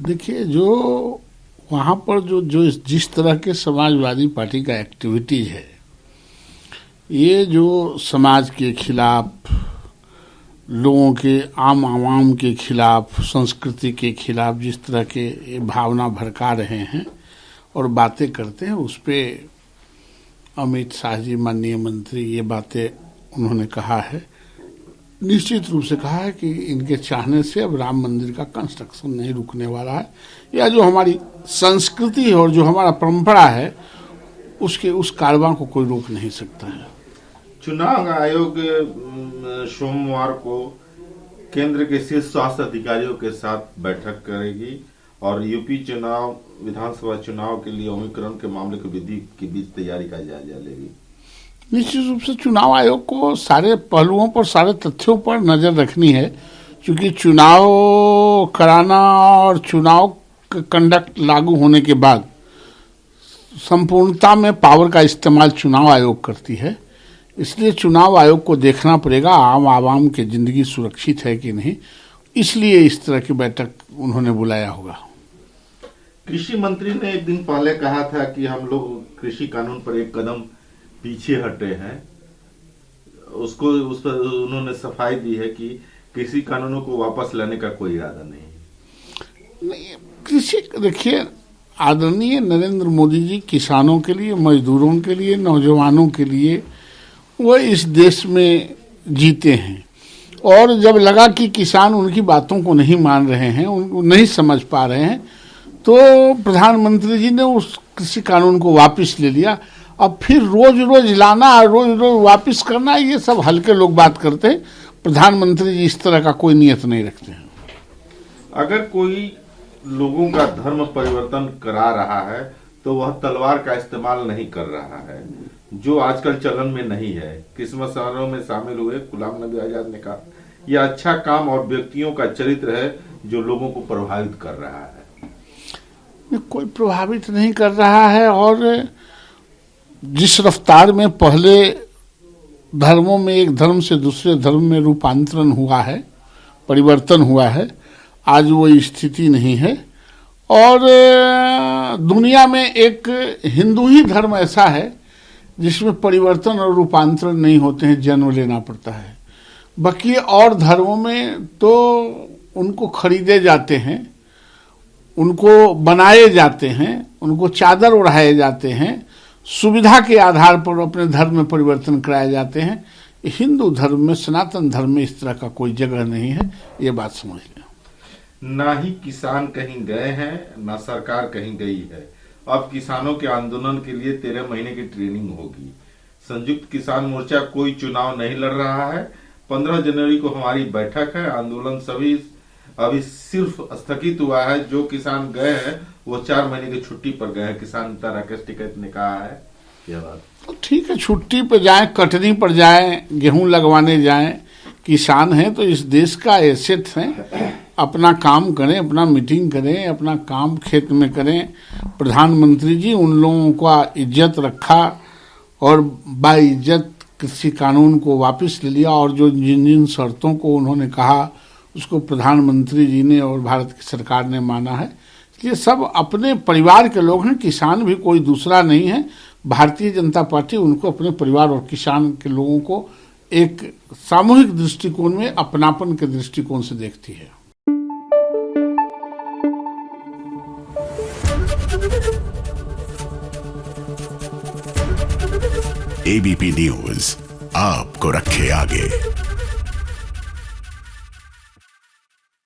देखिए, जो वहाँ पर जो जो जिस तरह के समाजवादी पार्टी का एक्टिविटीज है, ये जो समाज के खिलाफ, लोगों के, आम आवाम के खिलाफ, संस्कृति के खिलाफ जिस तरह के ये भावना भड़का रहे हैं और बातें करते हैं, उस पर अमित शाह जी, माननीय मंत्री, ये बातें उन्होंने कहा है, निश्चित रूप से कहा है कि इनके चाहने से अब राम मंदिर का कंस्ट्रक्शन नहीं रुकने वाला है, या जो हमारी संस्कृति और जो हमारा परंपरा है उसके उस कारवां को कोई रोक नहीं सकता है। चुनाव आयोग सोमवार को केंद्र के शीर्ष स्वास्थ्य अधिकारियों के साथ बैठक करेगी और यूपी चुनाव, विधानसभा चुनाव के लिए ओमिक्रॉन के मामले की वृद्धि के बीच तैयारी का जायजा लेगी। निश्चित रूप से चुनाव आयोग को सारे पहलुओं पर, सारे तथ्यों पर नजर रखनी है, क्योंकि चुनाव कराना और चुनाव कंडक्ट लागू होने के बाद संपूर्णता में पावर का इस्तेमाल चुनाव आयोग करती है। इसलिए चुनाव आयोग को देखना पड़ेगा आम आवाम की जिंदगी सुरक्षित है कि नहीं, इसलिए इस तरह की बैठक उन्होंने बुलाया होगा। कृषि मंत्री ने एक दिन पहले कहा था कि हम लोग कृषि कानून पर एक कदम पीछे हटे हैं। उस पर उन्होंने सफाई दी है कि कृषि कानूनों को वापस लाने का कोई इरादा नहीं। कृषि, देखिए, आदरणीय नरेंद्र मोदी जी किसानों के लिए, मजदूरों के लिए, नौजवानों के लिए वो इस देश में जीते हैं, और जब लगा कि किसान उनकी बातों को नहीं मान रहे हैं, उनको नहीं समझ पा रहे हैं, तो प्रधानमंत्री जी ने उस कृषि कानून को वापस ले लिया। अब फिर रोज रोज लाना और रोज रोज वापस करना, ये सब हल्के लोग बात करते हैं। प्रधानमंत्री जी इस तरह का कोई नियत नहीं रखते हैं। अगर कोई लोगों का धर्म परिवर्तन करा रहा है तो वह तलवार का इस्तेमाल नहीं कर रहा है, जो आजकल चलन में नहीं है। क्रिसमस समारोह में शामिल हुए गुलाम नबी आजाद ने कहा, यह अच्छा काम और व्यक्तियों का चरित्र है जो लोगों को प्रभावित कर रहा है। कोई प्रभावित नहीं कर रहा है, और जिस रफ्तार में पहले धर्मों में एक धर्म से दूसरे धर्म में रूपांतरण हुआ है, परिवर्तन हुआ है, आज वो स्थिति नहीं है। और दुनिया में एक हिंदू ही धर्म ऐसा है जिसमें परिवर्तन और रूपांतरण नहीं होते हैं, जन्म लेना पड़ता है। बाकी और धर्मों में तो उनको खरीदे जाते हैं, उनको बनाए जाते हैं, उनको चादर ओढ़ाए जाते हैं, सुविधा के आधार पर अपने धर्म में परिवर्तन कराए जाते हैं। हिंदू धर्म में, सनातन धर्म में इस तरह का कोई जगह नहीं है, ये बात समझ लें। ना ही किसान कहीं गए हैं, ना सरकार कहीं गई है। अब किसानों के आंदोलन के लिए 13 महीने की ट्रेनिंग होगी। संयुक्त किसान मोर्चा कोई चुनाव नहीं लड़ रहा है। 15 जनवरी को हमारी बैठक है। आंदोलन सभी अभी सिर्फ स्थगित हुआ है। जो किसान गए हैं वो 4 महीने की छुट्टी पर गए हैं। किसान नेता राकेश टिकैत ने कहा है यह बात। ठीक है, छुट्टी पर जाएं, कटनी पर जाएं, गेहूं लगवाने जाएं। किसान हैं तो इस देश का एसेट है, अपना काम करें, अपना मीटिंग करें, अपना काम खेत में करें। प्रधानमंत्री जी उन लोगों का इज्जत रखा और बाइज्जत कृषि कानून को वापस ले लिया, और जो जिन जिन शर्तों को उन्होंने कहा उसको प्रधानमंत्री जी ने और भारत की सरकार ने माना है। ये सब अपने परिवार के लोग हैं, किसान भी कोई दूसरा नहीं है। भारतीय जनता पार्टी उनको अपने परिवार और किसान के लोगों को एक सामूहिक दृष्टिकोण में, अपनापन के दृष्टिकोण से देखती है। एबीपी न्यूज आपको रखे आगे।